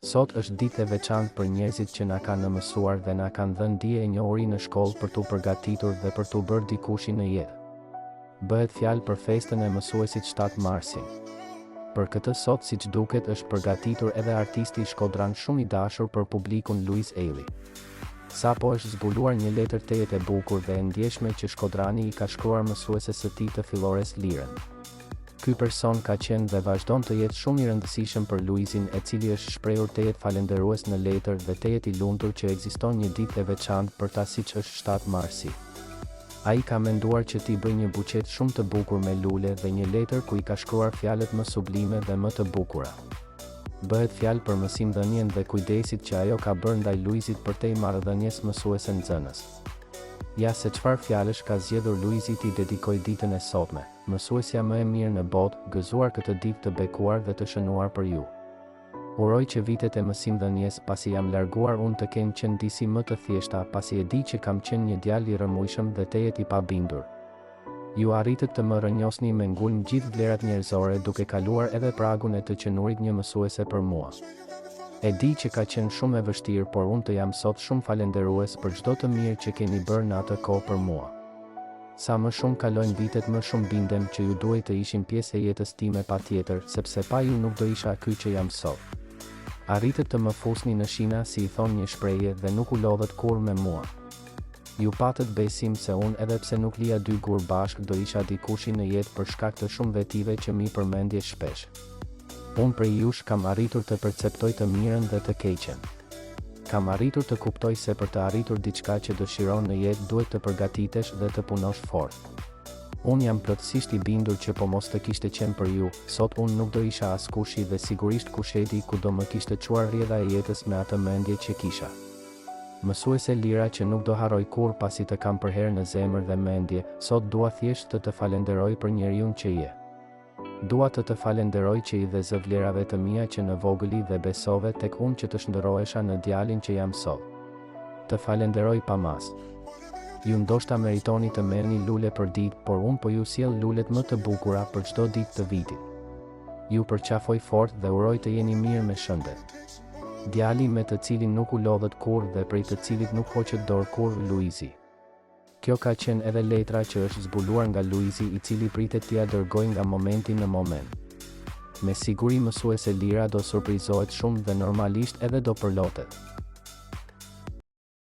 Sot është ditë e veçantë për njerëzit që na kanë mësuar dhe na kanë dhënë dije e njohuri në shkollë për t'u përgatitur dhe për t'u bërë dikush në jetë. Bëhet fjalë për festën e mësuesit 7 marsin. Për këtë sot, siç duket, është përgatitur edhe artisti shkodran shumë i dashur për publikun Luis Eili. Sapo është zbuluar një letër tejet e bukur dhe e ndjeshme që shkodrani i ka shkruar mësueses së tij të fillores Liren. Ky person ka qenë dhe vazhdon të jetë shumë i rëndësishëm për Luisin, e cili është shprehur tejet falendërues në letër dhe tejet i lumtur që ekziston një ditë e veçantë për ta siç është 7 marsi. Ai ka menduar që t'i bëjë një buqet shumë të bukur me lule dhe një letër ku i ka shkruar fjalët më sublime dhe më të bukura. Bëhet fjalë për mësimdhënien dhe kujdesit që ajo ka bërë ndaj Luisit përtej marrëdhënies mësuese nxënës. Ja se çfarë fjalësh ka zgjedhur Luisi t'i dedikoj ditën e sotme, mësuesja më e mirë në botë, gëzuar këtë ditë të bekuar dhe të shënuar për ju. Uroj që vitet e mësimdhënies pasi jam larguar unë të kenë qenë disi më të thjeshta, pasi e di që kam qenë një djalë i rrëmujshëm dhe tejet i pabindur. Ju arritët të më rënjosni me ngulm gjithë vlerat njerëzore duke kaluar edhe pragun e të qenurit një mësuese për mua. E di që ka qenë shumë e vështirë, por unë të jam sot shumë falenderues për çdo të mirë që keni bërë në atë kohë për mua. Sa më shumë kalojnë vitet, më shumë bindem që ju duhet të ishin pjesë e jetës time patjetër, sepse pa ju nuk do isha ky që jam sot. Arritët të më fusni në shina, si i thon një shprehje, dhe nuk u lodhët kur me mua. Ju patët besim se unë, edhe pse nuk lija dy gur bashk, do isha dikushi në jetë për shkak të shumë vetive që mi përmendje shpesh. Unë prej jush kam arritur të perceptoj të mirën dhe të keqen. Kam arritur të kuptoj se për të arritur diçka që dëshiron në jetë duhet të përgatitesh dhe të punosh fort. Unë jam plotësisht i bindur që po mos të kishte qenë për ju, sot unë nuk do isha askushi dhe sigurisht kushedi ku do më kishte quar rrjedha e jetës me atë mendje që kisha. Mësuese Lira që nuk do harroj kur pasi të kam për herë në zemër dhe mendje, sot dua thjesht të të falenderoj për njeriun që je. Dua të të falenderoj që i dhe zë vlerave të mia që në vogëli dhe besove tek unë që të shndërrohesha në djalin që jam sot. Të falenderoj pa mas. Ju ndoshta meritoni të merrni lule për ditë, por unë po ju sjell lulet më të bukura për çdo ditë të vitit. Ju përqafoj fort dhe uroj të jeni mirë me shëndet. Djali me të cilin nuk u lodhët kur dhe prej të cilit nuk hoqet dorë kur, Luisi. Kjo ka qenë edhe letra që është zbuluar nga Luisi, i cili pritet t'ia dërgoj nga momenti në moment. Me siguri mësuese Lira do surprizohet shumë dhe normalisht edhe do përlotet.